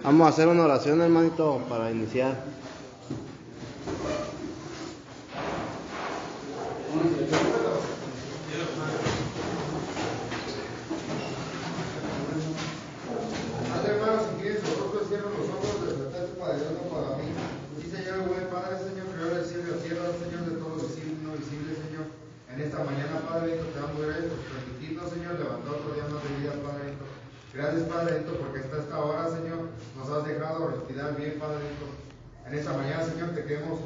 Vamos a hacer una oración, hermanito, para iniciar. Hermanos, si quieren sus rostros, cierren los ojos, despertate para Dios, no para mí. Sí, Señor, buen Padre, Señor, creador del cielo y la tierra, Señor, de todo lo visible y no visible, Señor. En esta mañana, Padre, te damos gracias por permitirnos, Señor, levantar otro día más de vida, Padre. Gracias, Padre, porque hasta esta hora, Señor, nos has dejado respirar bien, Padre. En esta mañana, Señor, te queremos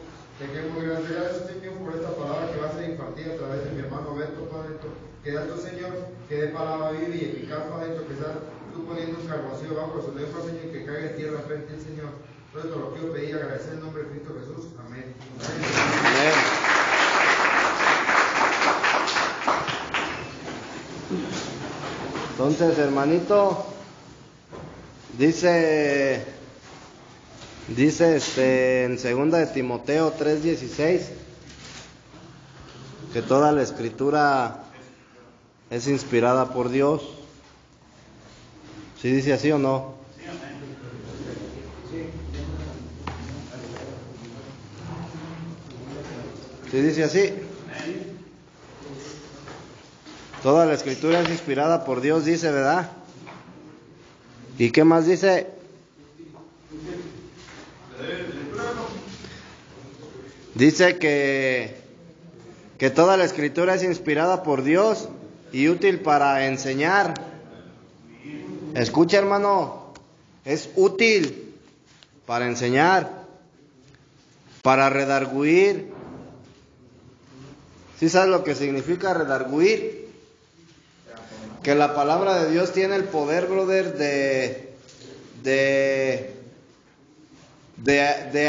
gracias, Señor, por esta palabra que va a ser impartida a través de mi hermano Beto, Padre. Que da tu, Señor, que dé palabra viva y eficaz, Padre, que sea tú poniendo un carboncillo bajo su lengua, Señor, y que caiga en tierra frente al Señor. Todo esto lo quiero pedir y agradecer en el nombre de Cristo Jesús. Amén. Amén. Entonces, hermanito, dice en 2 de Timoteo 3:16 que toda la escritura es inspirada por Dios. ¿Sí dice así o no? ¿Sí dice así? Toda la escritura es inspirada por Dios, dice, ¿verdad? ¿Y qué más dice? Dice que toda la escritura es inspirada por Dios y útil para enseñar. Escucha, hermano, es útil para enseñar, para redarguir. ¿Sí sabes lo que significa redarguir? Que la palabra de Dios tiene el poder, brother, de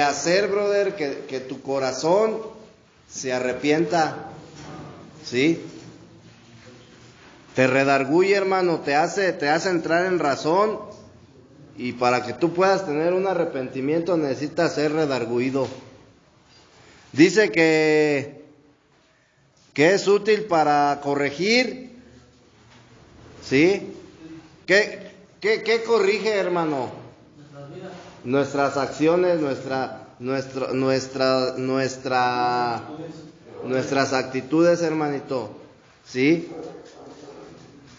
hacer, brother, que tu corazón se arrepienta. ¿Sí? Te redarguye, hermano, te hace entrar en razón, y para que tú puedas tener un arrepentimiento necesitas ser redarguido. Dice que es útil para corregir. ¿Sí? ¿Qué corrige, hermano? Nuestras acciones, nuestras actitudes, hermanito. ¿Sí?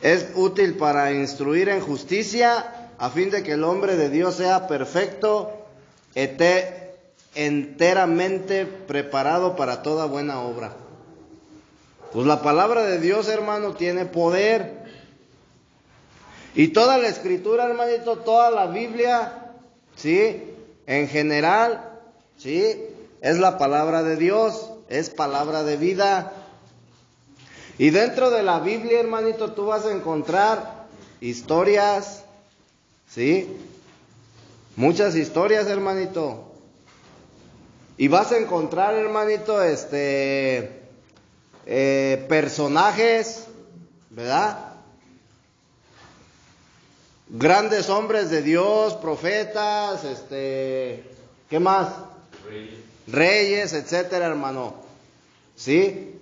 Es útil para instruir en justicia, a fin de que el hombre de Dios sea perfecto, enteramente preparado para toda buena obra. Pues la palabra de Dios, hermano, tiene poder. Y toda la escritura, hermanito, toda la Biblia, ¿sí? En general, ¿sí? Es la palabra de Dios, es palabra de vida. Y dentro de la Biblia, hermanito, tú vas a encontrar historias, ¿sí? Muchas historias, hermanito. Y vas a encontrar, hermanito, personajes, ¿verdad? Grandes hombres de Dios, profetas, ¿qué más? Reyes, etcétera, hermano. ¿Sí?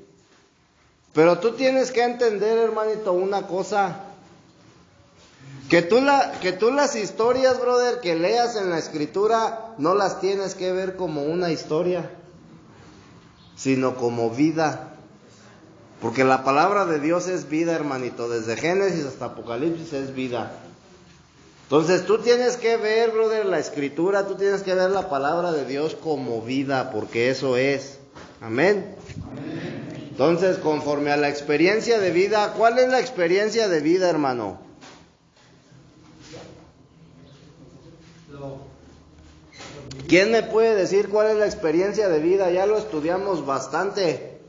Pero tú tienes que entender, hermanito, una cosa. Que tú las historias, brother, que leas en la escritura, no las tienes que ver como una historia, sino como vida. Porque la palabra de Dios es vida, hermanito. Desde Génesis hasta Apocalipsis es vida. Entonces tú tienes que ver, brother, la escritura, tú tienes que ver la palabra de Dios como vida, porque eso es. Amén. Amén. Entonces, conforme a la experiencia de vida, ¿cuál es la experiencia de vida, hermano? ¿Quién me puede decir cuál es la experiencia de vida? Ya lo estudiamos bastante.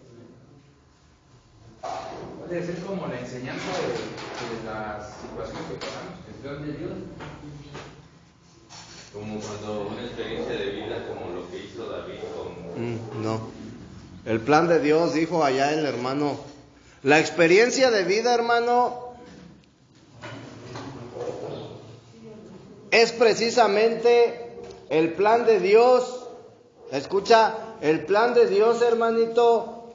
Puede ser como la enseñanza de las situaciones que pasamos, el plan de Dios. Como cuando una experiencia de vida como lo que hizo David con... No. El plan de Dios, dijo allá el hermano. La experiencia de vida, hermano, es precisamente el plan de Dios. Escucha, el plan de Dios, hermanito,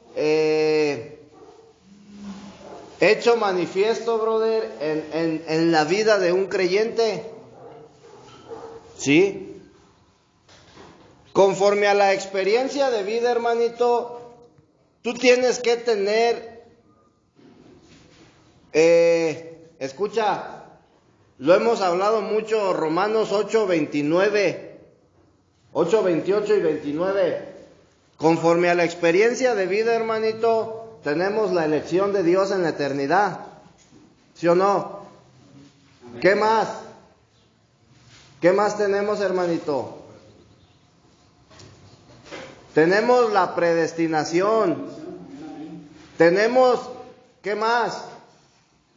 hecho manifiesto, brother, en la vida de un creyente. ¿Sí? Conforme a la experiencia de vida, hermanito, tú tienes que tener, escucha, lo hemos hablado mucho, Romanos 8:29, 8:28 y 29. Conforme a la experiencia de vida, hermanito, tenemos la elección de Dios en la eternidad. ¿Sí o no? ¿Qué más? ¿Qué más tenemos, hermanito? Tenemos la predestinación. Tenemos, ¿qué más?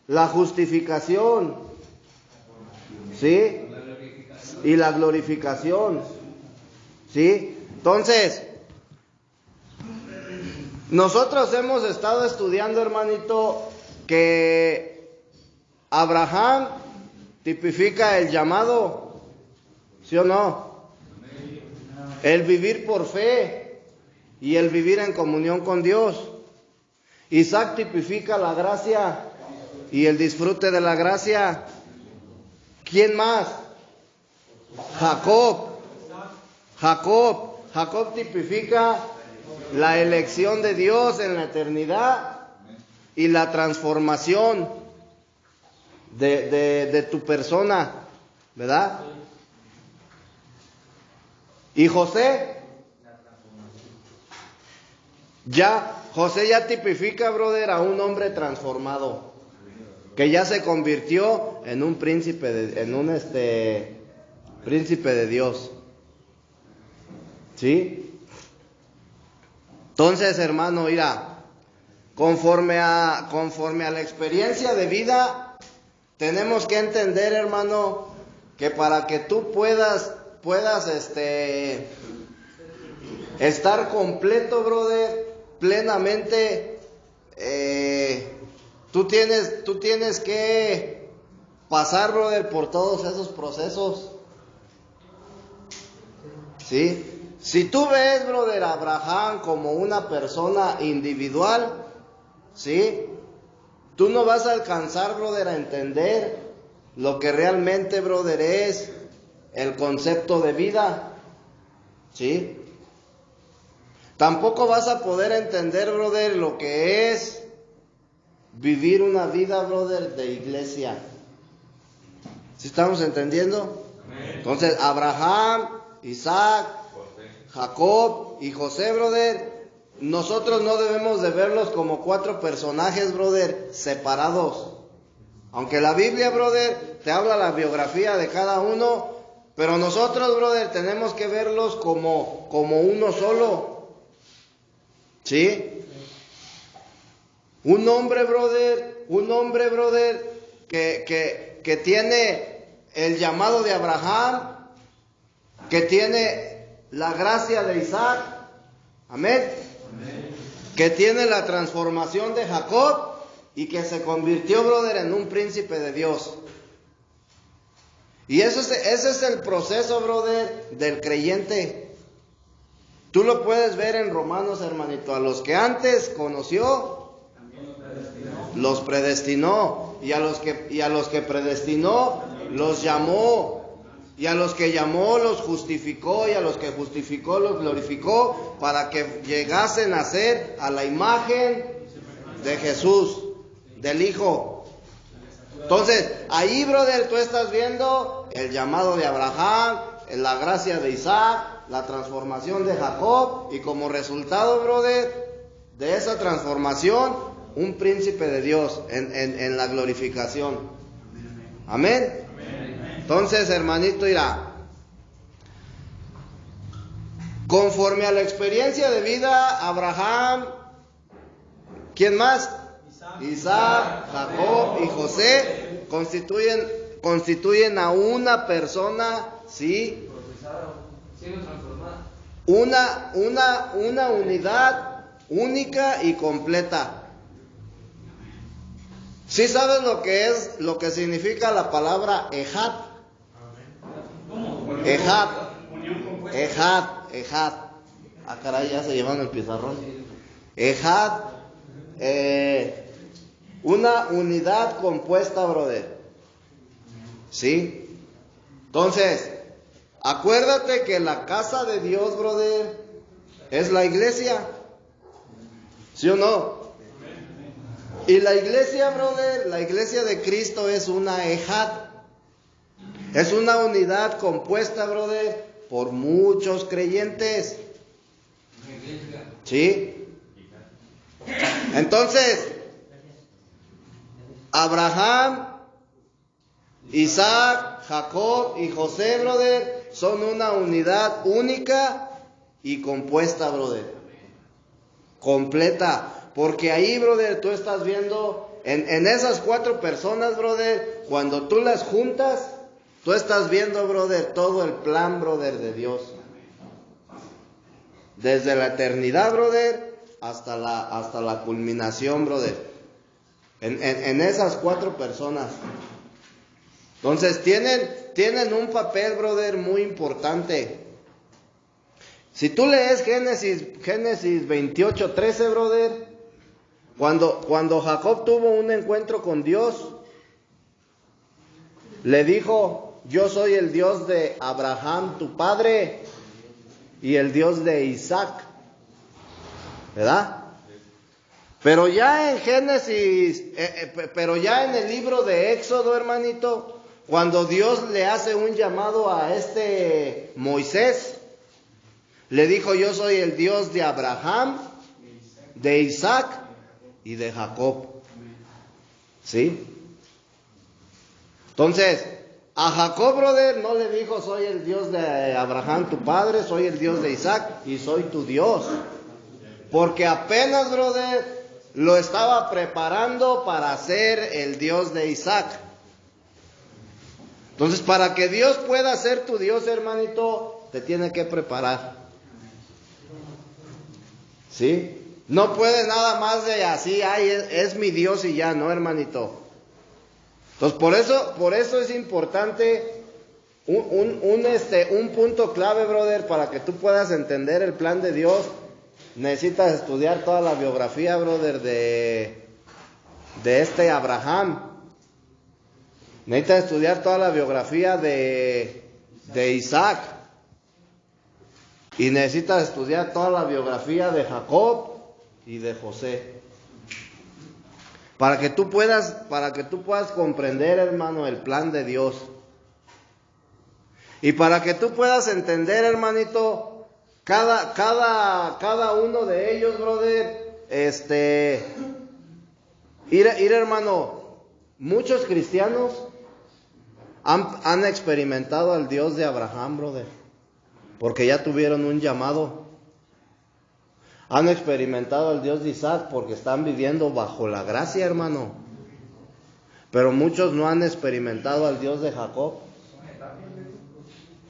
La justificación. ¿Sí? Y la glorificación. ¿Sí? Entonces, nosotros hemos estado estudiando, hermanito, que Abraham tipifica el llamado, ¿sí o no? El vivir por fe y el vivir en comunión con Dios. Isaac tipifica la gracia y el disfrute de la gracia. ¿Quién más? Jacob tipifica la elección de Dios en la eternidad y la transformación de tu persona, ¿verdad? Y José ya tipifica, brother, a un hombre transformado, que ya se convirtió en un príncipe príncipe de Dios. ¿Sí? Entonces, hermano, mira, conforme a la experiencia de vida, tenemos que entender, hermano, que para que tú puedas estar completo, brother, plenamente, tú tienes que pasar, brother, por todos esos procesos. ¿Sí? Si tú ves, brother, a Abraham como una persona individual, ¿sí? Tú no vas a alcanzar, brother, a entender lo que realmente, brother, es el concepto de vida, ¿sí? Tampoco vas a poder entender, brother, lo que es vivir una vida, brother, de iglesia. ¿Sí estamos entendiendo? Entonces, Abraham, Isaac, Jacob y José, brother, nosotros no debemos de verlos como 4 personajes, brother, separados. Aunque la Biblia, brother, te habla la biografía de cada uno, pero nosotros, brother, tenemos que verlos como uno solo. ¿Sí? Un hombre, brother, que tiene el llamado de Abraham, que tiene la gracia de Isaac, amén, que tiene la transformación de Jacob y que se convirtió, brother, en un príncipe de Dios. Y ese es el proceso, brother, del creyente. Tú lo puedes ver en Romanos, hermanito. A los que antes conoció, los predestinó. Y a los que predestinó, los llamó. Y a los que llamó, los justificó. Y a los que justificó, los glorificó. Para que llegasen a ser a la imagen de Jesús, del Hijo. Entonces, ahí, brother, tú estás viendo el llamado de Abraham, la gracia de Isaac, la transformación de Jacob, y como resultado, brother, de esa transformación, un príncipe de Dios en la glorificación. Amén. Entonces, hermanito, irá. Conforme a la experiencia de vida, Abraham, ¿quién más? Isaac, Jacob y José constituyen a una persona, ¿sí? Una unidad única y completa. ¿Sí sabes lo que significa la palabra Ejad? Ejad. Ah, caray, ya se llevaron el pizarrón. Ejad, una unidad compuesta, brother. ¿Sí? Entonces, Acuérdate que la casa de Dios, brother, es la iglesia. ¿Sí o no? Y la iglesia, brother, la iglesia de Cristo es una ejad. Es una unidad compuesta, brother, por muchos creyentes. ¿Sí? Entonces, Abraham, Isaac, Jacob y José, brother, son una unidad única y compuesta, brother. Completa. Porque ahí, brother, tú estás viendo, en esas 4 personas, brother, cuando tú las juntas, tú estás viendo, brother, todo el plan, brother, de Dios. Desde la eternidad, brother, hasta la culminación, brother. En esas 4 personas. Entonces, tienen un papel, brother, muy importante. Si tú lees Génesis 28:13, brother, cuando Jacob tuvo un encuentro con Dios, le dijo: yo soy el Dios de Abraham, tu padre, y el Dios de Isaac. ¿Verdad? Pero ya en Génesis, pero ya en el libro de Éxodo, hermanito, cuando Dios le hace un llamado a Moisés, le dijo: yo soy el Dios de Abraham, de Isaac y de Jacob. ¿Sí? Entonces, a Jacob, brother, no le dijo: soy el Dios de Abraham, tu padre, soy el Dios de Isaac y soy tu Dios. Porque apenas, brother, lo estaba preparando para ser el Dios de Isaac. Entonces, para que Dios pueda ser tu Dios, hermanito, te tiene que preparar. ¿Sí? No puede nada más de así: ay, es mi Dios y ya, no, hermanito. Entonces, por eso es importante un punto clave, brother, para que tú puedas entender el plan de Dios. Necesitas estudiar toda la biografía, brother, de Abraham. Necesitas estudiar toda la biografía de Isaac. Y necesitas estudiar toda la biografía de Jacob y de José. Para que tú puedas comprender, hermano, el plan de Dios. Y para que tú puedas entender, hermanito, cada uno de ellos, brother, hermano, muchos cristianos han experimentado al Dios de Abraham, brother, porque ya tuvieron un llamado. Han experimentado al Dios de Isaac porque están viviendo bajo la gracia, hermano. Pero muchos no han experimentado al Dios de Jacob.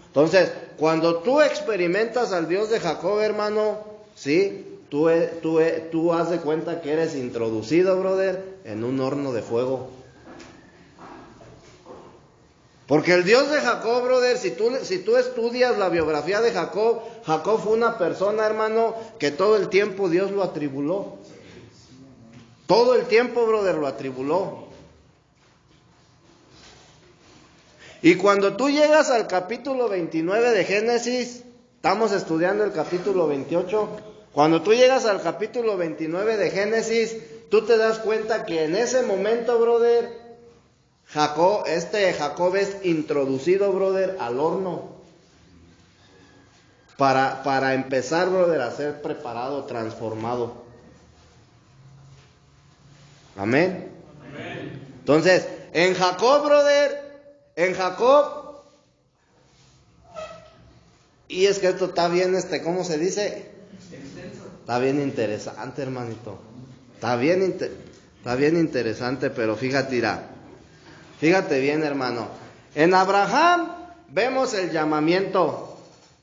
Entonces, cuando tú experimentas al Dios de Jacob, hermano, ¿sí? Tú haz de cuenta que eres introducido, brother, en un horno de fuego. Porque el Dios de Jacob, brother, si tú estudias la biografía de Jacob, Jacob fue una persona, hermano, que todo el tiempo Dios lo atribuló. Todo el tiempo, brother, lo atribuló. Y cuando tú llegas al capítulo 29 de Génesis, estamos estudiando el capítulo 28, cuando tú llegas al capítulo 29 de Génesis, tú te das cuenta que en ese momento, brother, Jacob es introducido, brother, al horno para empezar, brother, a ser preparado, transformado. Amén. Amén. Entonces, en Jacob, brother, y es que esto está bien, ¿cómo se dice? Está bien interesante, hermanito. Está bien interesante, pero fíjate bien, hermano. En Abraham vemos el llamamiento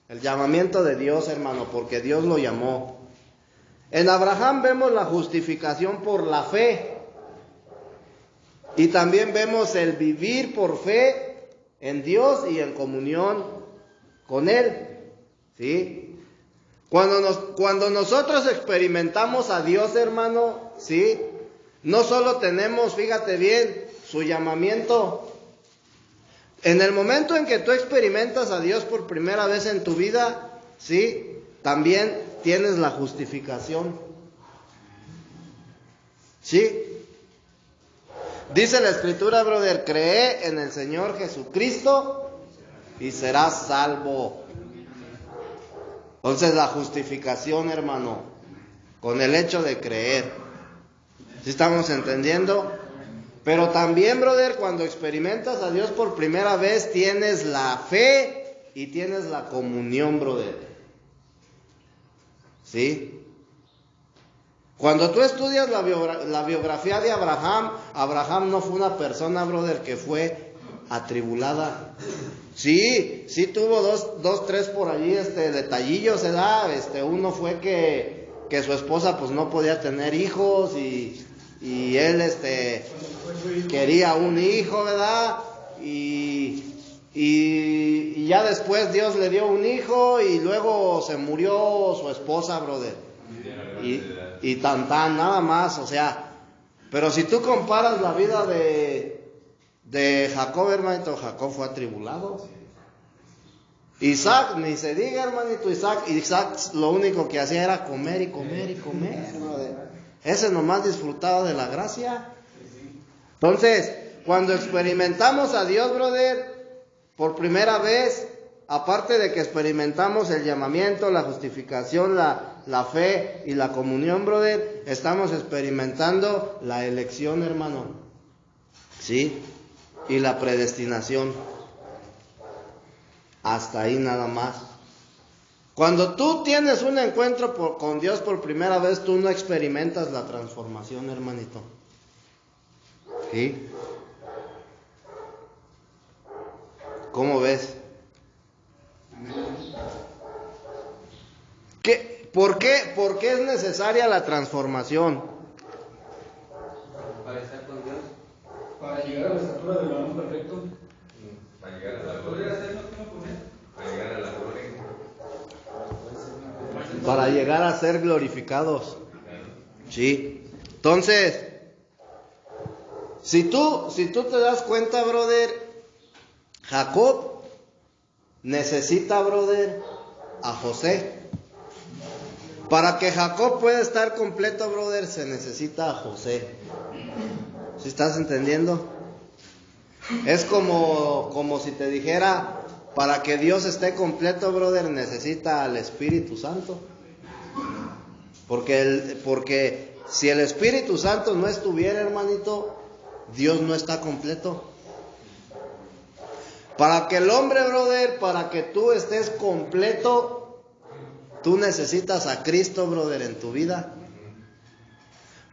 de Dios, hermano, porque Dios lo llamó. En Abraham vemos la justificación por la fe. Y también vemos el vivir por fe en Dios y en comunión con Él. ¿Sí? Cuando nosotros experimentamos a Dios, hermano, ¿sí? No solo tenemos, fíjate bien, su llamamiento, En el momento en que tú experimentas a Dios por primera vez en tu vida, ¿sí? También tienes la justificación. ¿Sí? Dice la Escritura, brother, cree en el Señor Jesucristo y serás salvo. Entonces la justificación, hermano, con el hecho de creer. ¿Sí estamos entendiendo? Pero también, brother, cuando experimentas a Dios por primera vez, tienes la fe y tienes la comunión, brother. ¿Sí? Cuando tú estudias la biografía de Abraham, Abraham no fue una persona, brother, que fue atribulada. Sí tuvo dos, tres por allí, detallillos, ¿verdad? Uno fue que su esposa pues no podía tener hijos y él, quería un hijo, ¿verdad? Y ya después Dios le dio un hijo y luego se murió su esposa, brother. Y nada más, o sea, pero si tú comparas la vida de Jacob, hermanito, Jacob fue atribulado. Isaac, ni se diga, hermanito, Isaac lo único que hacía era comer y comer y comer, brother. Ese nomás disfrutaba de la gracia. Entonces, cuando experimentamos a Dios, brother, por primera vez, aparte de que experimentamos el llamamiento, la justificación, la fe y la comunión, brother, estamos experimentando la elección, hermano. ¿Sí? Y la predestinación. Hasta ahí nada más. Cuando tú tienes un encuentro con Dios por primera vez, tú no experimentas la transformación, hermanito. ¿Sí? ¿Cómo ves? ¿Por qué es necesaria la transformación? Para estar con Dios. Para llegar a la estatura del varón perfecto. Para llegar a la gloria. Para llegar a la gloria. Para llegar a ser glorificados. Sí. Entonces, si tú te das cuenta, brother, Jacob necesita, brother, a José. Para que Jacob pueda estar completo, brother, se necesita a José. ¿Sí estás entendiendo? Es como si te dijera, para que Dios esté completo, brother, necesita al Espíritu Santo. Porque si el Espíritu Santo no estuviera, hermanito, Dios no está completo. Para que el hombre, brother, para que tú estés completo, tú necesitas a Cristo, brother, en tu vida.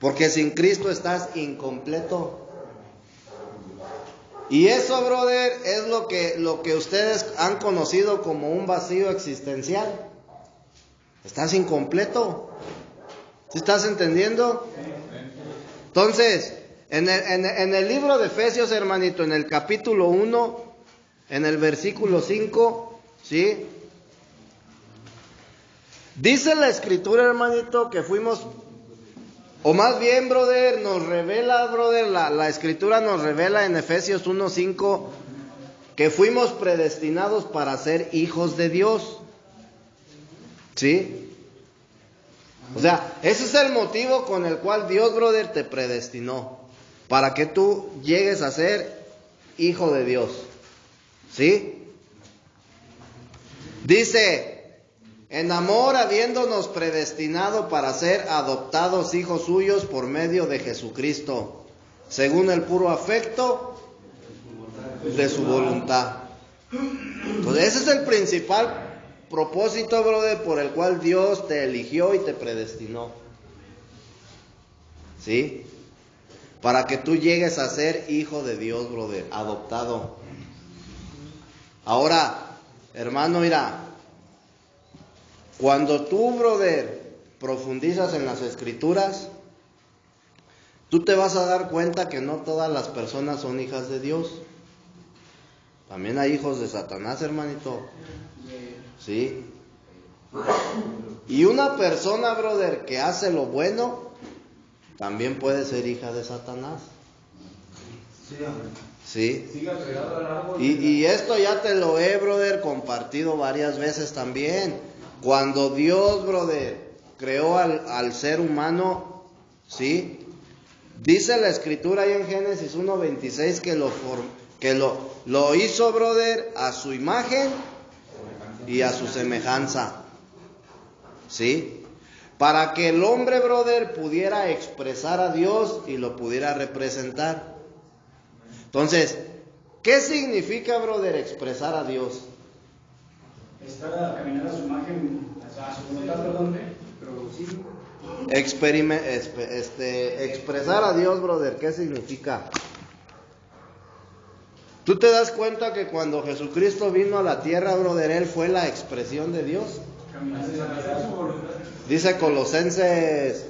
Porque sin Cristo estás incompleto. Y eso, brother, es lo que ustedes han conocido como un vacío existencial. Estás incompleto. ¿Sí estás entendiendo? Entonces, en el libro de Efesios, hermanito, en el capítulo 1, en el versículo 5, ¿sí? Dice la Escritura, hermanito, que fuimos, o más bien, brother, nos revela, brother, la Escritura nos revela en Efesios 1:5 que fuimos predestinados para ser hijos de Dios. ¿Sí? O sea, ese es el motivo con el cual Dios, brother, te predestinó. Para que tú llegues a ser hijo de Dios. ¿Sí? Dice, en amor habiéndonos predestinado para ser adoptados hijos suyos por medio de Jesucristo, según el puro afecto de su voluntad. Entonces ese es el principal propósito, brother, por el cual Dios te eligió y te predestinó. ¿Sí? Para que tú llegues a ser hijo de Dios, brother, adoptado. Ahora, hermano, mira, cuando tú, brother, profundizas en las Escrituras, tú te vas a dar cuenta que no todas las personas son hijas de Dios. También hay hijos de Satanás, hermanito. ¿Sí? Y una persona, brother, que hace lo bueno, también puede ser hija de Satanás. ¿Sí? Siga pegado al árbol. Y esto ya te lo he, brother, compartido varias veces también. Cuando Dios, brother, creó al ser humano, ¿sí? Dice la escritura ahí en Génesis 1:26 que lo hizo, brother, a su imagen y a su semejanza. ¿Sí? Para que el hombre, brother, pudiera expresar a Dios y lo pudiera representar. Entonces, ¿qué significa, brother, expresar a Dios? Estar a caminar a su imagen, a su voluntad, perdón, producir. Expresar a Dios, brother, ¿qué significa? ¿Tú te das cuenta que cuando Jesucristo vino a la tierra, brother, Él fue la expresión de Dios? Dice Colosenses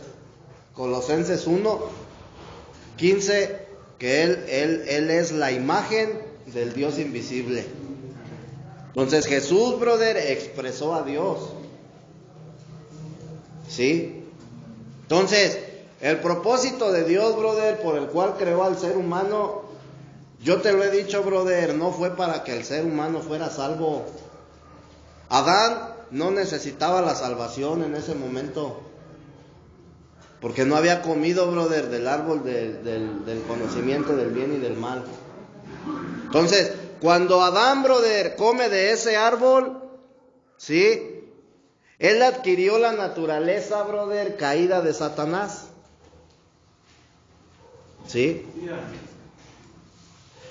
1:15 que Él es la imagen del Dios invisible. Entonces Jesús, brother, expresó a Dios. ¿Sí? Entonces, el propósito de Dios, brother, por el cual creó al ser humano, yo te lo he dicho, brother, no fue para que el ser humano fuera salvo. Adán no necesitaba la salvación en ese momento, porque no había comido, brother, del árbol del conocimiento del bien y del mal. Entonces, cuando Adán, brother, come de ese árbol, ¿sí? Él adquirió la naturaleza, brother, caída de Satanás. ¿Sí?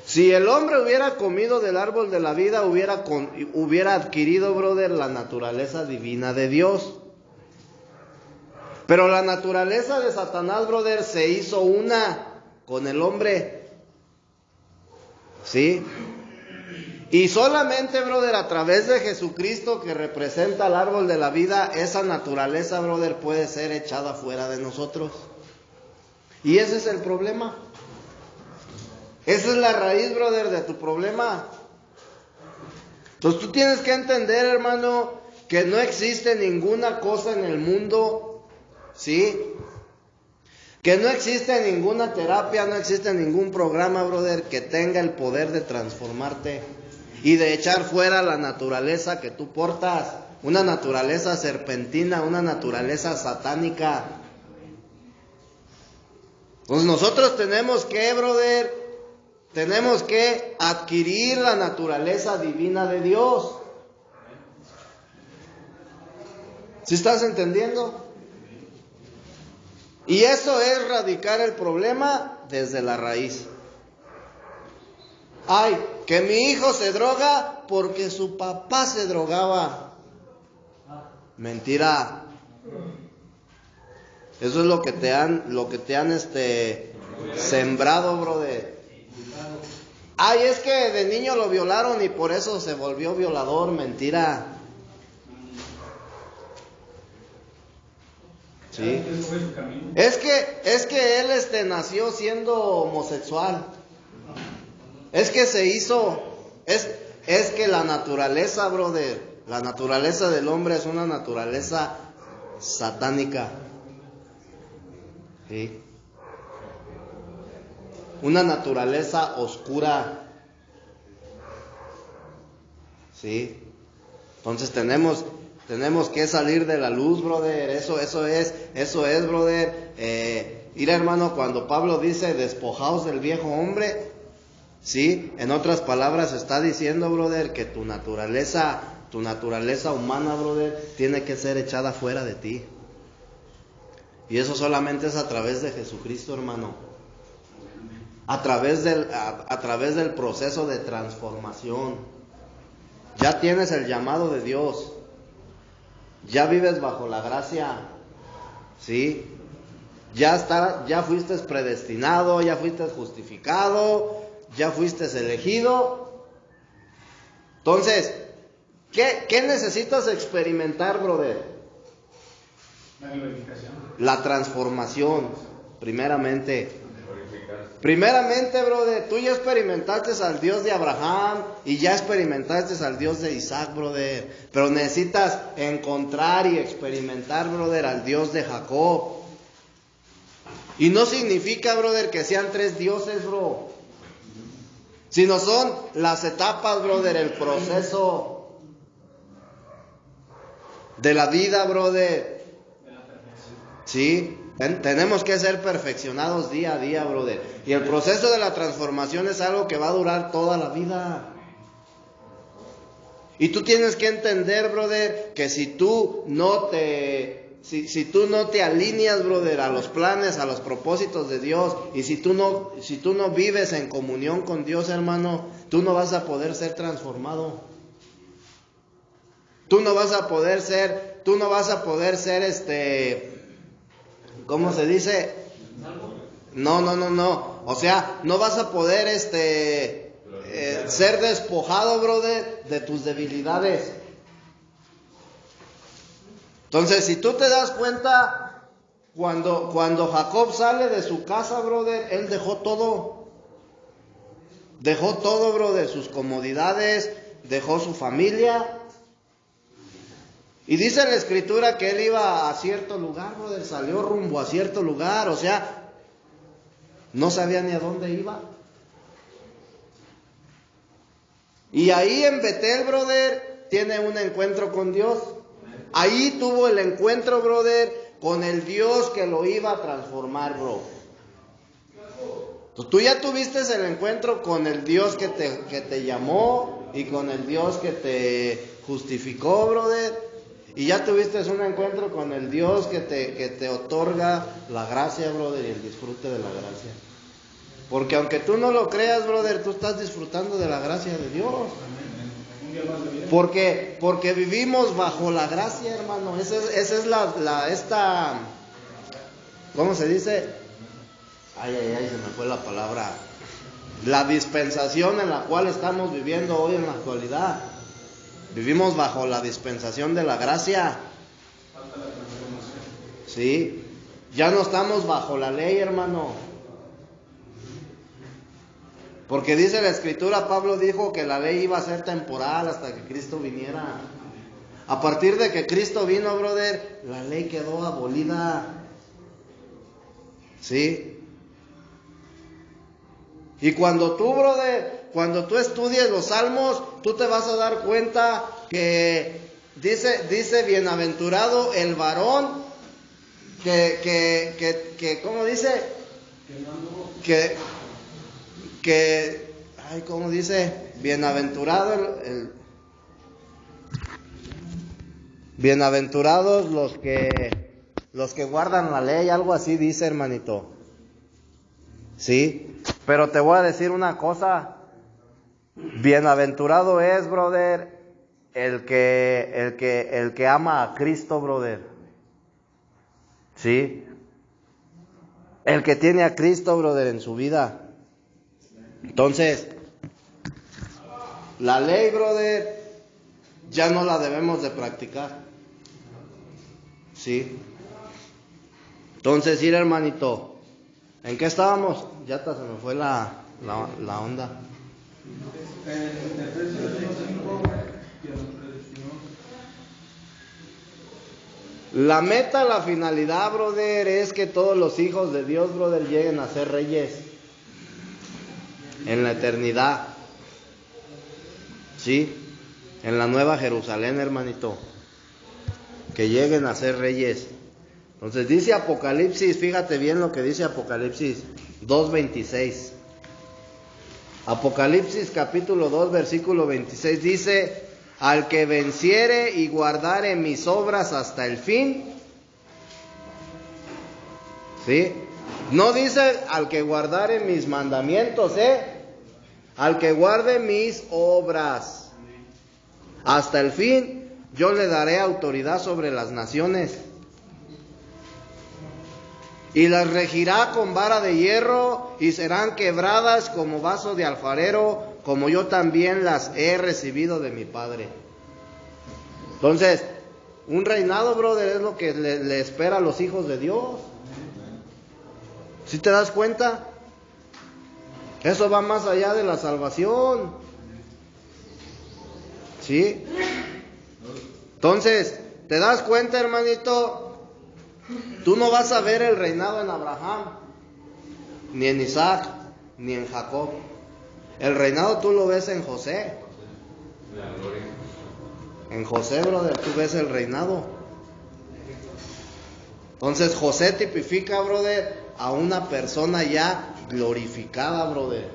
Si el hombre hubiera comido del árbol de la vida, hubiera adquirido, brother, la naturaleza divina de Dios. Pero la naturaleza de Satanás, brother, se hizo una con el hombre. ¿Sí? Y solamente, brother, a través de Jesucristo, que representa el árbol de la vida, esa naturaleza, brother, puede ser echada fuera de nosotros. Y ese es el problema. Esa es la raíz, brother, de tu problema. Entonces tú tienes que entender, hermano, que no existe ninguna cosa en el mundo, ¿sí? Que no existe ninguna terapia, no existe ningún programa, brother, que tenga el poder de transformarte y de echar fuera la naturaleza que tú portas, una naturaleza serpentina, una naturaleza satánica. Entonces nosotros tenemos que, brother, tenemos que adquirir la naturaleza divina de Dios. ¿Sí estás entendiendo? Y eso es erradicar el problema desde la raíz. Ay, que mi hijo se droga porque su papá se drogaba. Mentira. Eso es lo que te han sembrado, brother. Ay, es que de niño lo violaron y por eso se volvió violador. Mentira. ¿Sí? Es que él nació siendo homosexual. Es que se hizo, es que la naturaleza, brother, la naturaleza del hombre es una naturaleza satánica. ¿Sí? Una naturaleza oscura. ¿Sí? Entonces tenemos que salir de la luz, brother. Eso es, brother. Mira, hermano, cuando Pablo dice despojaos del viejo hombre, ¿sí? En otras palabras está diciendo, brother, que tu naturaleza humana, brother, tiene que ser echada fuera de ti. Y eso solamente es a través de Jesucristo, hermano. A través del proceso de transformación. Ya tienes el llamado de Dios. Ya vives bajo la gracia. ¿Sí? Ya fuiste predestinado, ya fuiste justificado, ya fuiste elegido. Entonces, ¿qué necesitas experimentar, brother? La glorificación. La transformación, primeramente. Primeramente, brother, tú ya experimentaste al Dios de Abraham y ya experimentaste al Dios de Isaac, brother. Pero necesitas encontrar y experimentar, brother, al Dios de Jacob. Y no significa, brother, que sean tres dioses, bro. sino son las etapas, brother, el proceso de la vida, brother. Sí, tenemos que ser perfeccionados día a día, brother. Y el proceso de la transformación es algo que va a durar toda la vida. Y tú tienes que entender, brother, que si tú no te alineas, brother, a los planes, a los propósitos de Dios, y si tú no vives en comunión con Dios, hermano, tú no vas a poder ser transformado. Tú no vas a poder ser ¿cómo se dice? No. O sea, no vas a poder ser despojado, brother, de tus debilidades. Entonces, si tú te das cuenta, cuando Jacob sale de su casa, brother, él dejó todo. Dejó todo, brother, sus comodidades, dejó su familia. Y dice la Escritura que él iba a cierto lugar, brother, salió rumbo a cierto lugar, o sea, no sabía ni a dónde iba. Y ahí en Betel, brother, tiene un encuentro con Dios. Ahí tuvo el encuentro, brother, con el Dios que lo iba a transformar, bro. Tú ya tuviste el encuentro con el Dios que te llamó y con el Dios que te justificó, brother. Y ya tuviste un encuentro con el Dios que te otorga la gracia, brother, y el disfrute de la gracia. Porque aunque tú no lo creas, brother, tú estás disfrutando de la gracia de Dios. Porque vivimos bajo la gracia, hermano. Esa es ¿cómo se dice? Ay, se me fue la palabra. La dispensación en la cual estamos viviendo hoy en la actualidad. Vivimos bajo la dispensación de la gracia. Sí, ya no estamos bajo la ley, hermano. Porque dice la Escritura, Pablo dijo que la ley iba a ser temporal hasta que Cristo viniera. A partir de que Cristo vino, brother, la ley quedó abolida. ¿Sí? Y cuando tú, brother, cuando tú estudies los salmos, tú te vas a dar cuenta que dice bienaventurado el varón ¿cómo dice? ¿Cómo dice? Bienaventurado bienaventurados los que guardan la ley, algo así dice, hermanito. ¿Sí? Pero te voy a decir una cosa. Bienaventurado es, brother, el que ama a Cristo, brother. ¿Sí? El que tiene a Cristo, brother, en su vida. Entonces, la ley, brother, ya no la debemos de practicar. ¿Sí? Entonces, ir, hermanito, ¿en qué estábamos? Ya hasta se me fue la onda. La meta, la finalidad, brother, es que todos los hijos de Dios, brother, lleguen a ser reyes en la eternidad. ¿Sí? En la nueva Jerusalén, hermanito. Que lleguen a ser reyes. Entonces dice Apocalipsis, fíjate bien lo que dice Apocalipsis 2:26. Apocalipsis capítulo 2, versículo 26 dice: al que venciere y guardare mis obras hasta el fin. ¿Sí? No dice al que guardare mis mandamientos, al que guarde mis obras hasta el fin, yo le daré autoridad sobre las naciones. Y las regirá con vara de hierro, y serán quebradas como vaso de alfarero, como yo también las he recibido de mi Padre. Entonces, un reinado, brother, es lo que le espera a los hijos de Dios. ¿Sí te das cuenta? Eso va más allá de la salvación. ¿Sí? Entonces, ¿te das cuenta, hermanito? Tú no vas a ver el reinado en Abraham, ni en Isaac, ni en Jacob. El reinado tú lo ves en José. La gloria. En José, brother, tú ves el reinado. Entonces José tipifica, brother, a una persona ya glorificada, brother.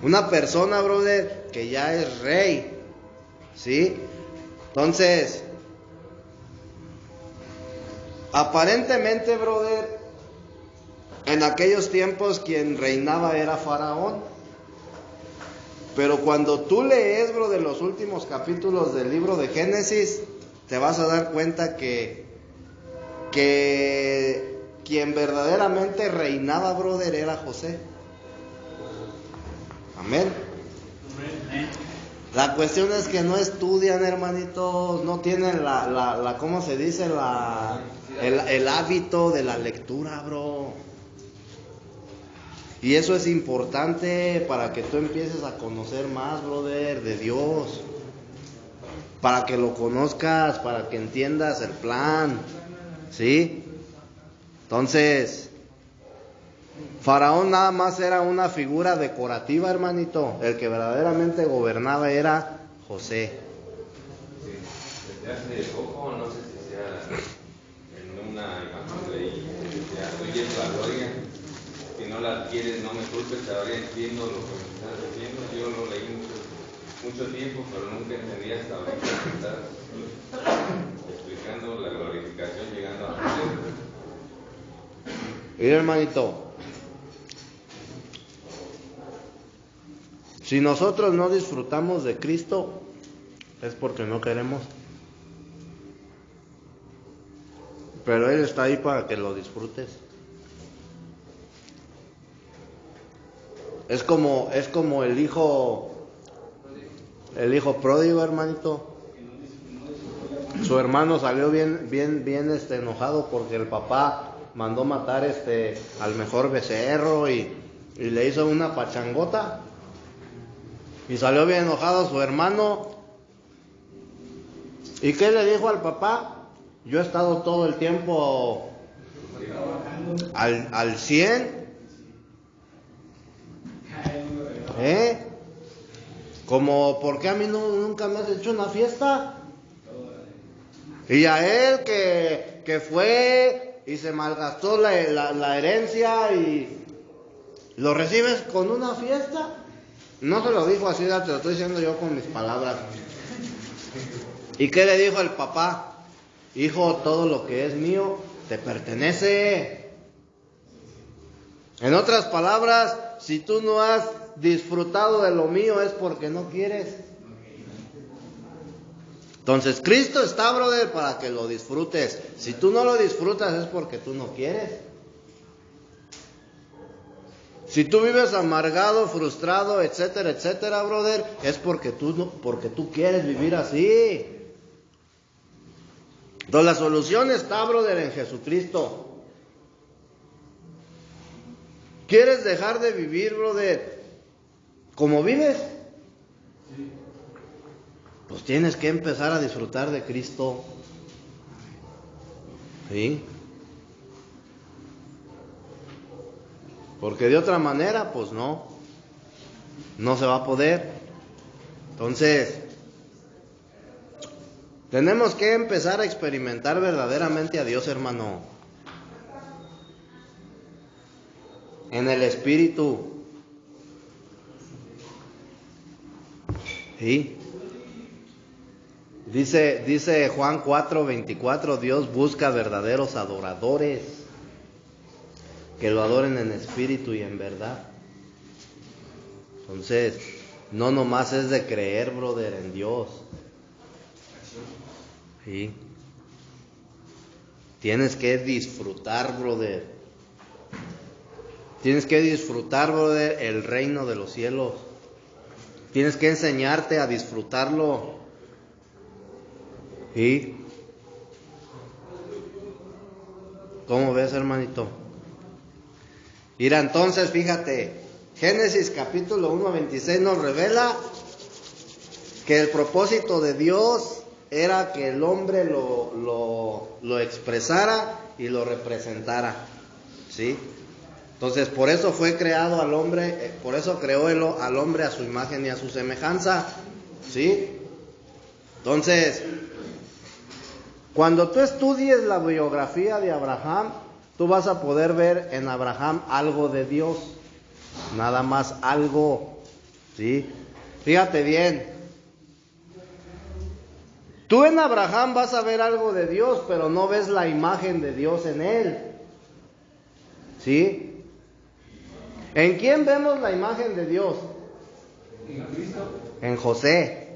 Una persona, brother, que ya es rey. ¿Sí? Entonces, aparentemente, brother, en aquellos tiempos quien reinaba era Faraón. Pero cuando tú lees, brother, los últimos capítulos del libro de Génesis, te vas a dar cuenta que quien verdaderamente reinaba, brother, era José. Amén. La cuestión es que no estudian, hermanitos, no tienen ¿cómo se dice? El hábito de la lectura, bro. Y eso es importante para que tú empieces a conocer más, brother, de Dios. Para que lo conozcas, para que entiendas el plan. ¿Sí? Entonces, Faraón nada más era una figura decorativa, hermanito. El que verdaderamente gobernaba era José. Sí, desde hace poco, no sé si sea en una imagen leí, que decía, tuya es la gloria, si no la adquieres no me culpes, ahora entiendo lo que me estás diciendo. Yo lo leí mucho tiempo, pero nunca entendí hasta ahorita que estás explicando la glorificación llegando a José. Mira, hermanito, si nosotros no disfrutamos de Cristo, es porque no queremos. Pero Él está ahí para que lo disfrutes. Es como el hijo pródigo, hermanito. Su hermano salió bien enojado porque el papá mandó matar al mejor becerro y le hizo una pachangota. Y salió bien enojado su hermano. ¿Y qué le dijo al papá? Yo he estado todo el tiempo al 100. Como, ¿por qué a mí nunca me has hecho una fiesta? Y a él que fue y se malgastó la herencia y lo recibes con una fiesta. No se lo dijo así, te lo estoy diciendo yo con mis palabras. ¿Y qué le dijo el papá? Hijo, todo lo que es mío te pertenece. En otras palabras, si tú no has disfrutado de lo mío es porque no quieres. Entonces Cristo está, brother, para que lo disfrutes. Si tú no lo disfrutas es porque tú no quieres. Si tú vives amargado, frustrado, etcétera, etcétera, brother, es porque tú quieres vivir así. Entonces la solución está, brother, en Jesucristo. ¿Quieres dejar de vivir, brother, como vives? Pues tienes que empezar a disfrutar de Cristo. ¿Sí? Porque de otra manera, pues no se va a poder. Entonces, tenemos que empezar a experimentar verdaderamente a Dios, hermano. En el Espíritu. ¿Sí? Dice Juan 4:24, Dios busca verdaderos adoradores que lo adoren en espíritu y en verdad. Entonces, no nomás es de creer, brother, en Dios. ¿Sí? Tienes que disfrutar, brother. Tienes que disfrutar, brother, el reino de los cielos. Tienes que enseñarte a disfrutarlo. ¿Sí? ¿Cómo ves, hermanito? Mira, entonces, fíjate, Génesis capítulo 1:26 nos revela que el propósito de Dios era que el hombre lo expresara y lo representara. ¿Sí? Entonces, por eso fue creado al hombre, por eso creó al hombre a su imagen y a su semejanza. ¿Sí? Entonces, cuando tú estudies la biografía de Abraham, tú vas a poder ver en Abraham algo de Dios. Nada más algo. ¿Sí? Fíjate bien. Tú en Abraham vas a ver algo de Dios, pero no ves la imagen de Dios en él. ¿Sí? ¿En quién vemos la imagen de Dios? En José.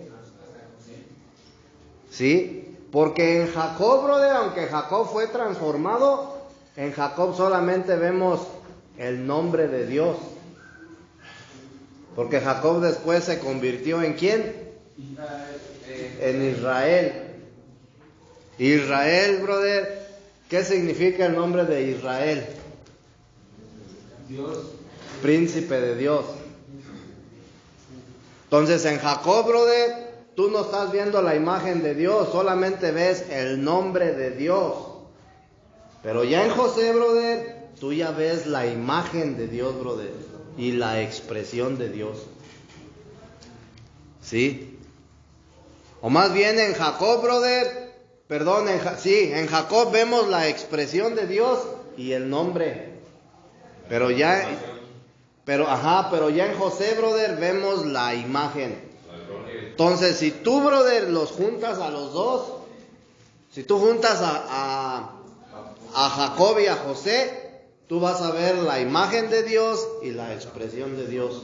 ¿Sí? Porque en Jacob, brother, aunque Jacob fue transformado, en Jacob solamente vemos el nombre de Dios. Porque Jacob después se convirtió ¿en quién? En Israel. Israel, brother, ¿qué significa el nombre de Israel? Dios. Príncipe de Dios. Entonces en Jacob, brother, tú no estás viendo la imagen de Dios, solamente ves el nombre de Dios. Pero ya en José, brother, tú ya ves la imagen de Dios, brother, y la expresión de Dios. ¿Sí? O más bien en Jacob, brother, perdón, en Jacob vemos la expresión de Dios y el nombre. Pero ya en José, brother, vemos la imagen. Entonces, si tú, brother, los juntas a los dos, si tú juntas a Jacob y a José, tú vas a ver la imagen de Dios y la expresión de Dios.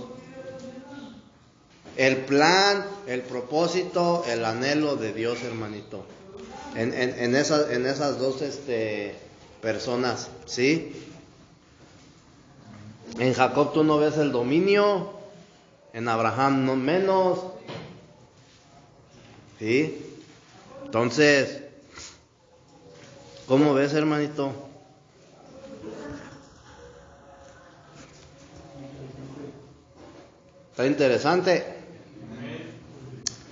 El plan, el propósito, el anhelo de Dios, hermanito. En esas dos personas, ¿sí? En Jacob tú no ves el dominio, en Abraham no menos. ¿Sí? Entonces, ¿cómo ves, hermanito? Está interesante.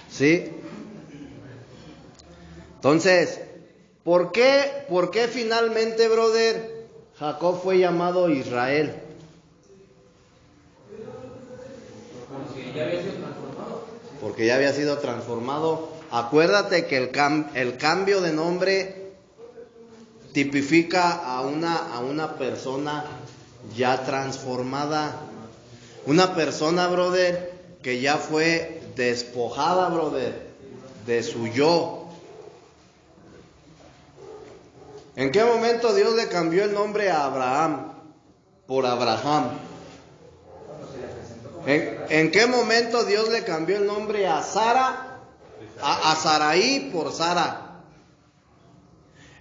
¿Sí? Entonces, ¿por qué finalmente, brother, Jacob fue llamado Israel? Porque ya había sido transformado. Acuérdate que el cambio de nombre tipifica a una persona ya transformada. Una persona, brother, que ya fue despojada, brother, de su yo. ¿En qué momento Dios le cambió el nombre a Abraham por Abraham? ¿En qué momento Dios le cambió el nombre a Sara, a Saraí por Sara?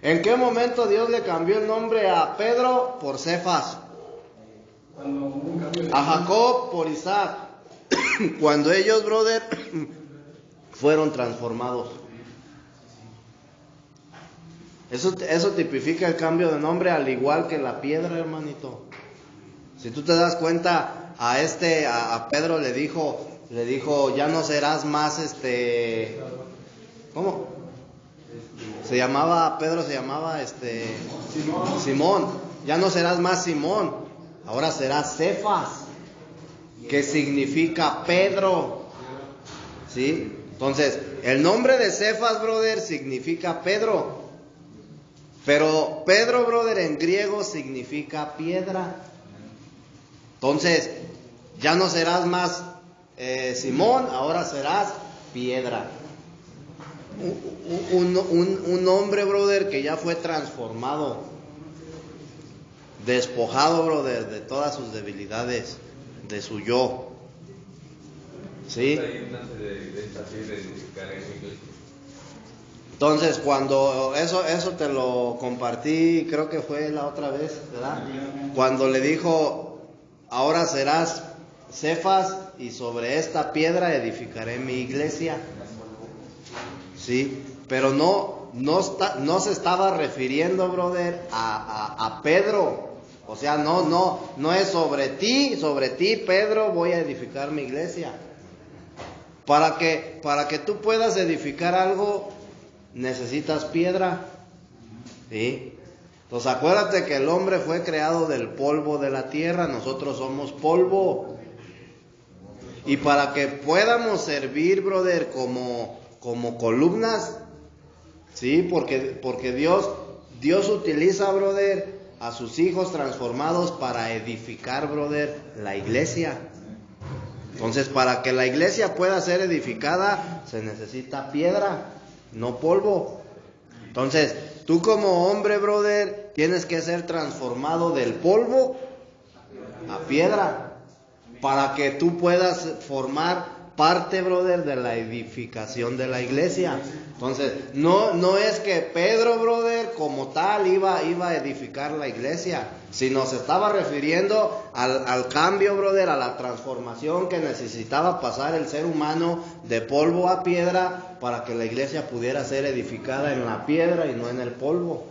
¿En qué momento Dios le cambió el nombre a Pedro por Cefas? A Jacob por Isaac. Cuando ellos, brother, fueron transformados. Eso tipifica el cambio de nombre, al igual que la piedra, hermanito. Si tú te das cuenta, a Pedro le dijo, ya no serás más ¿cómo? Pedro se llamaba Simón. Ya no serás más Simón, ahora serás Cefas, que significa Pedro. ¿Sí? Entonces, el nombre de Cefas, brother, significa Pedro. Pero Pedro, brother, en griego significa piedra. Entonces, ya no serás más Simón, ahora serás piedra. Un hombre, brother, que ya fue transformado, despojado, brother, de todas sus debilidades, de su yo. ¿Sí? Entonces, cuando eso te lo compartí, creo que fue la otra vez, ¿verdad? Cuando le dijo, ahora serás Cefas y sobre esta piedra edificaré mi iglesia. Sí, pero no se estaba refiriendo, brother, a Pedro. O sea, no es sobre ti, Pedro, voy a edificar mi iglesia. Para que tú puedas edificar algo, necesitas piedra. ¿Sí? Entonces acuérdate que el hombre fue creado del polvo de la tierra, nosotros somos polvo. Y para que podamos servir, brother, como columnas, ¿sí? Porque Dios utiliza, brother, a sus hijos transformados para edificar, brother, la iglesia. Entonces, para que la iglesia pueda ser edificada, se necesita piedra, no polvo. Entonces, tú como hombre, brother, tienes que ser transformado del polvo a piedra, para que tú puedas formar parte, brother, de la edificación de la iglesia. Entonces, no es que Pedro, brother, como tal iba a edificar la iglesia, sino se estaba refiriendo al cambio, brother, a la transformación que necesitaba pasar el ser humano de polvo a piedra para que la iglesia pudiera ser edificada en la piedra y no en el polvo.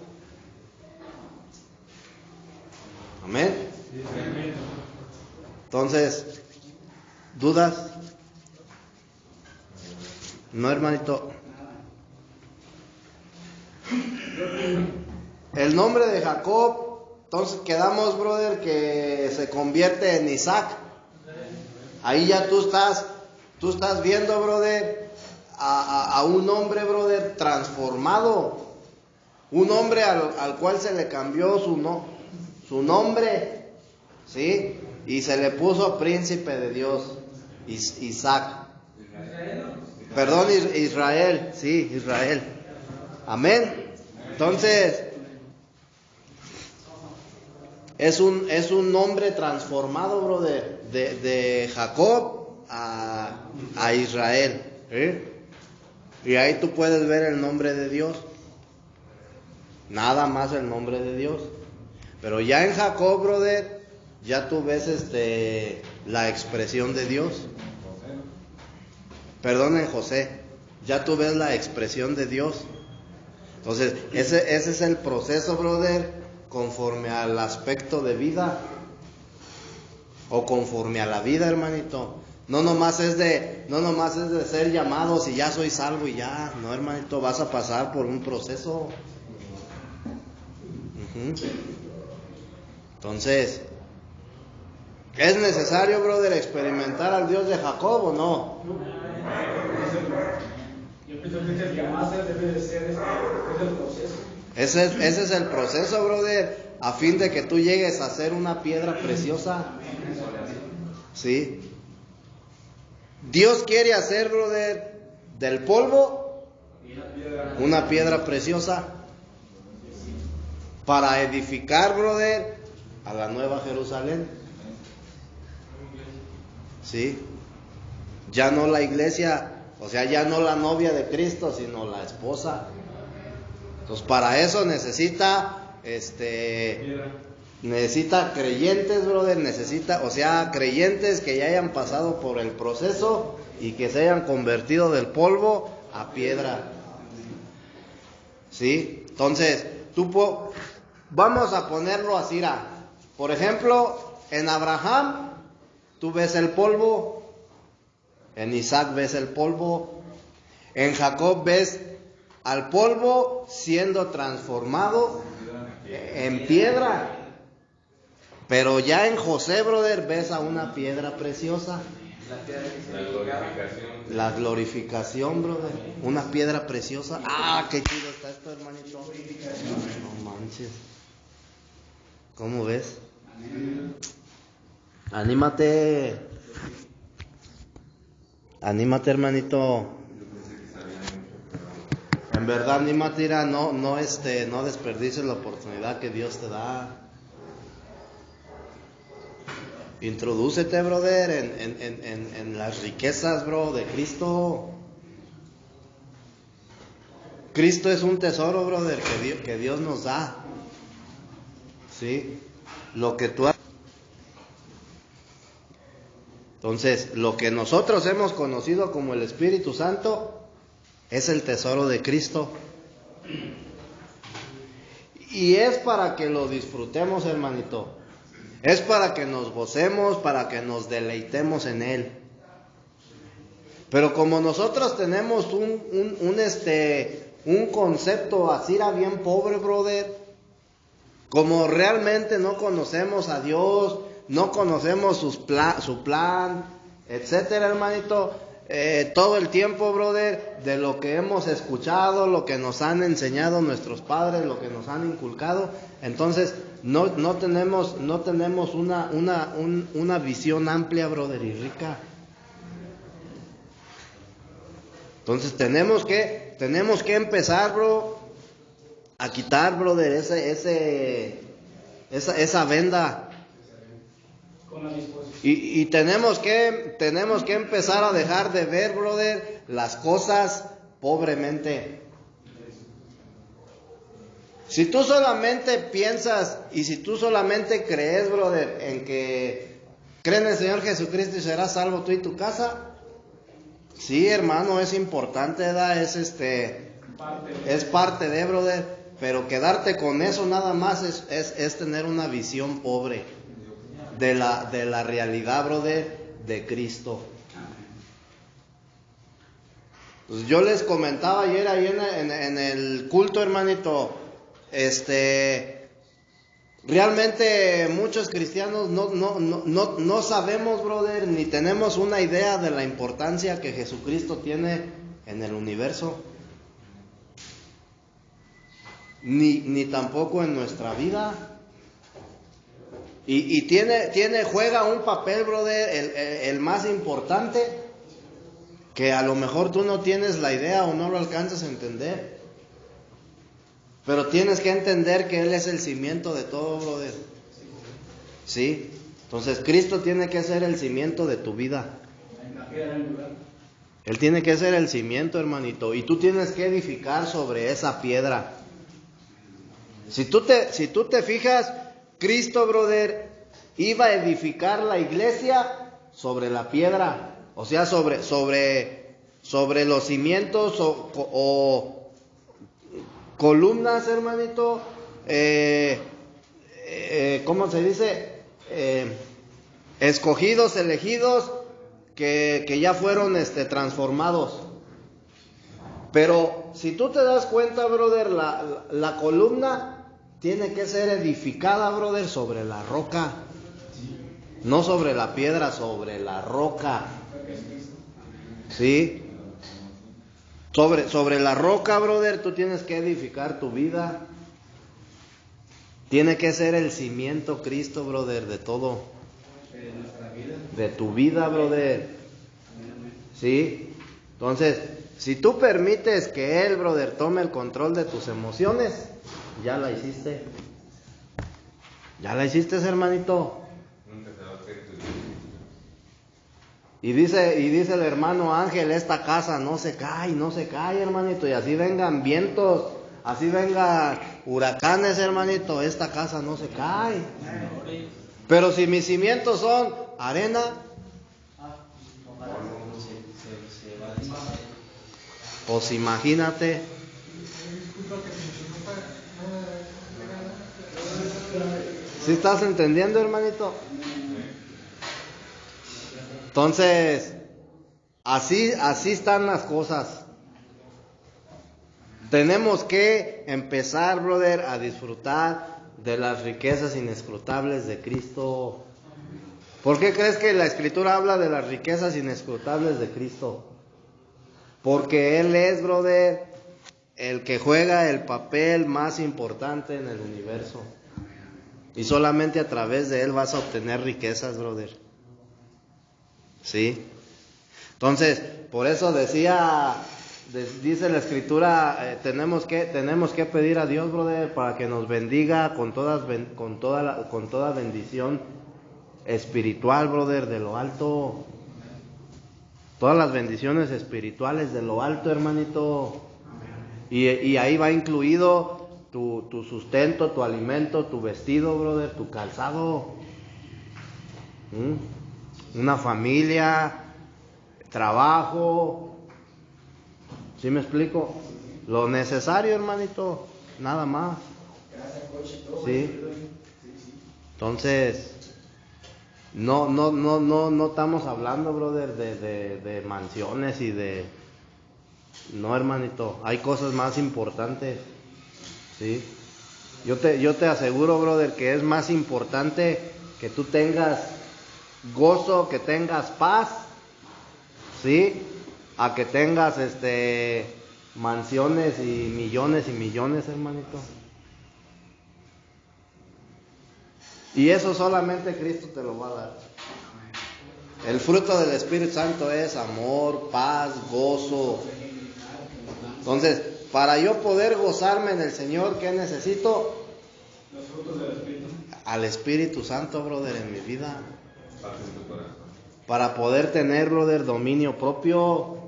Amén. Entonces, ¿dudas? No, hermanito. El nombre de Jacob, entonces quedamos, brother, que se convierte en Isaac. Ahí ya tú estás viendo, brother, a un hombre, brother, transformado. Un hombre al cual se le cambió su nombre, ¿sí? Y se le puso príncipe de Dios, Isaac. Perdón, Israel, sí, Israel. Amén. Entonces, es un nombre transformado, brother, de Jacob a Israel. Y ahí tú puedes ver el nombre de Dios. Nada más el nombre de Dios. Pero ya en Jacob, brother, ya tú ves la expresión de Dios. Perdón, en José, ya tú ves la expresión de Dios. Entonces, ese es el proceso, brother, conforme al aspecto de vida. O conforme a la vida, hermanito. No nomás es de ser llamados y ya soy salvo y ya. No, hermanito, vas a pasar por un proceso. Entonces, ¿es necesario, brother, experimentar al Dios de Jacob o no? Yo pienso que el que más debe de ser es el proceso. Ese es el proceso, brother, a fin de que tú llegues a ser una piedra preciosa. ¿Sí? Dios quiere hacer, brother, del polvo una piedra preciosa para edificar, brother, a la nueva Jerusalén. ¿Sí? Ya no la iglesia, o sea, ya no la novia de Cristo, sino la esposa. Entonces, para eso necesita creyentes, brother, creyentes que ya hayan pasado por el proceso y que se hayan convertido del polvo a piedra. ¿Sí? Entonces, vamos a ponerlo así, por ejemplo, en Abraham tú ves el polvo, en Isaac ves el polvo, en Jacob ves al polvo siendo transformado en piedra. Pero ya en José, brother, ves a una piedra preciosa. La glorificación, brother. Una piedra preciosa. Ah, qué chido está esto, hermanito. No manches. ¿Cómo ves? Anímate. Anímate, hermanito. En verdad, anímate, Ira, no desperdicies la oportunidad que Dios te da. Introdúcete, brother, en las riquezas, bro, de Cristo. Cristo es un tesoro, brother, que Dios nos da. ¿Sí? Lo que tú... Entonces, lo que nosotros hemos conocido como el Espíritu Santo es el tesoro de Cristo. Y es para que lo disfrutemos, hermanito. Es para que nos gocemos, para que nos deleitemos en Él. Pero como nosotros tenemos un concepto así bien pobre, brother, como realmente no conocemos a Dios, no conocemos su plan, etcétera, hermanito, todo el tiempo, brother, de lo que hemos escuchado, lo que nos han enseñado nuestros padres, lo que nos han inculcado, entonces no tenemos una visión amplia, brother, y rica. Entonces tenemos que empezar, bro, a quitar, brother, esa venda. Con la disposición. Y tenemos que empezar a dejar de ver, brother, las cosas pobremente. Si tú solamente piensas y si tú solamente crees, brother, en que cree en el Señor Jesucristo y serás salvo tú y tu casa, sí, hermano, es importante, ¿verdad? Es parte de, brother, pero quedarte con eso nada más es tener una visión pobre de la realidad, brother, de Cristo. Pues yo les comentaba ayer ahí en el culto, hermanito, realmente muchos cristianos no sabemos, brother, ni tenemos una idea de la importancia que Jesucristo tiene en el universo, ni tampoco en nuestra vida. Y juega un papel, brother, el más importante, que a lo mejor tú no tienes la idea o no lo alcanzas a entender. Pero tienes que entender que Él es el cimiento de todo, brother. ¿Sí? Entonces Cristo tiene que ser el cimiento de tu vida. Él tiene que ser el cimiento, hermanito. Y tú tienes que edificar sobre esa piedra. Si tú te fijas, Cristo, brother, iba a edificar la iglesia sobre la piedra. O sea, sobre los cimientos o columnas, hermanito, ¿cómo se dice? Escogidos, elegidos, que ya fueron transformados. Pero si tú te das cuenta, brother, la columna tiene que ser edificada, brother, sobre la roca. No sobre la piedra, sobre la roca. ¿Sí? Sobre la roca, brother, tú tienes que edificar tu vida. Tiene que ser el cimiento Cristo, brother, de todo. De tu vida, brother. ¿Sí? Entonces, si tú permites que Él, brother, tome el control de tus emociones, ya la hiciste. Ya la hiciste, hermanito. Y dice el hermano Ángel, esta casa no se cae, hermanito. Y así vengan vientos, así vengan huracanes, hermanito, esta casa no se cae. Pero si mis cimientos son arena, pues imagínate. ¿Sí estás entendiendo, hermanito? Entonces, así están las cosas. Tenemos que empezar, brother, a disfrutar de las riquezas inescrutables de Cristo. ¿Por qué crees que la Escritura habla de las riquezas inescrutables de Cristo? Porque Él es, brother, el que juega el papel más importante en el universo. Y solamente a través de Él vas a obtener riquezas, brother. ¿Sí? Entonces, por eso dice la Escritura, tenemos que pedir a Dios, brother, para que nos bendiga con toda bendición espiritual, brother, de lo alto. Todas las bendiciones espirituales de lo alto, hermanito. Y ahí va incluido tu sustento, tu alimento, tu vestido, brother, tu calzado. Una familia, trabajo. ¿Sí me explico? Lo necesario, hermanito, nada más. ¿Sí? Entonces, no estamos hablando, brother, de mansiones y de... No, hermanito, hay cosas más importantes. ¿Sí? Yo te aseguro, brother, que es más importante que tú tengas gozo, que tengas paz, ¿sí? A que tengas mansiones y millones, hermanito. Y eso solamente Cristo te lo va a dar. El fruto del Espíritu Santo es amor, paz, gozo. Entonces, para yo poder gozarme en el Señor, ¿qué necesito? Los frutos del Espíritu. Al Espíritu Santo, brother, en mi vida. Para poder tener, brother, dominio propio.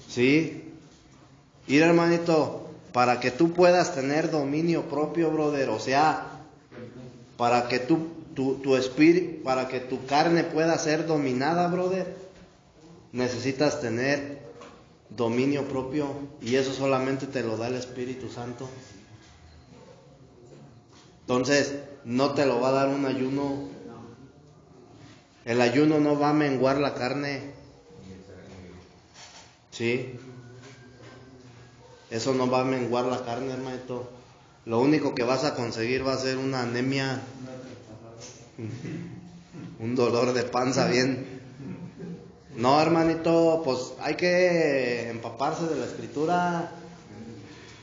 ¿Sí? Ir, hermanito, para que tú puedas tener dominio propio, brother, o sea, para que tu espíritu, para que tu carne pueda ser dominada, brother, necesitas tener dominio propio, y eso solamente te lo da el Espíritu Santo. Entonces, no te lo va a dar un ayuno. El ayuno no va a menguar la carne. ¿Sí? Eso no va a menguar la carne, hermanito. Lo único que vas a conseguir va a ser una anemia, un dolor de panza bien. No, hermanito, pues hay que empaparse de la Escritura.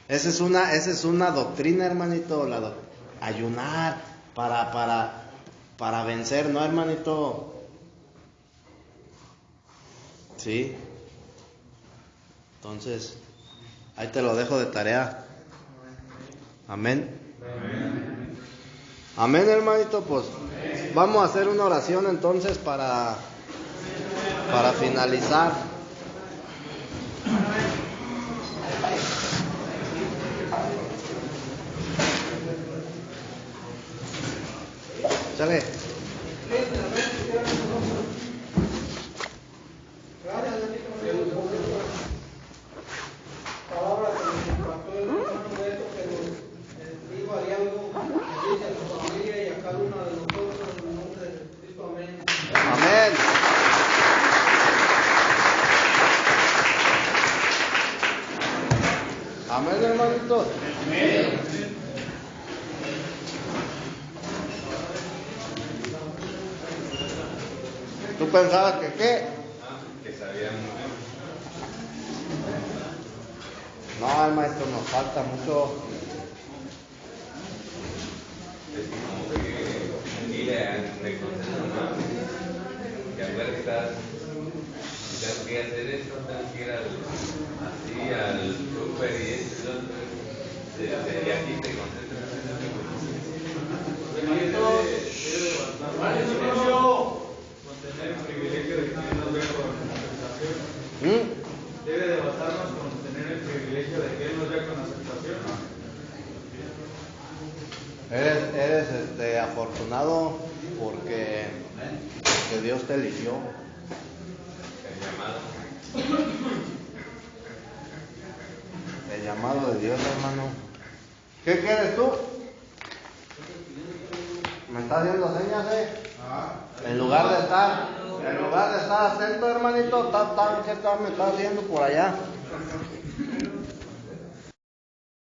Esa es una doctrina, hermanito, ayunar para vencer, ¿no, hermanito? Sí. Entonces, ahí te lo dejo de tarea. Amén. Amén, hermanito. Pues vamos a hacer una oración entonces para finalizar. Chale. Palabra que nos impactó el hermano Beto, que nos dijo ahí algo, bendice a su familia y a cada uno de nosotros en el nombre de Cristo. Amén. Amén. Amén, hermanito. Amén. ¿Tú pensabas que qué? Que sabían mucho. No, maestro, nos falta mucho. Es como que ir a reconciliar más. Que al ver que tengo que hacer esto, tengo que ir al súper y esto y lo otro. Y aquí te concentras Mantener el privilegio de que nos vea con aceptación. Debe de basarnos con tener el privilegio de que Él nos vea con aceptación. Eres afortunado porque Dios te eligió. El llamado de Dios, hermano. ¿Qué quieres tú? ¿Me estás haciendo señas, En lugar de estar atento, hermanito, ¿qué me estás haciendo por allá?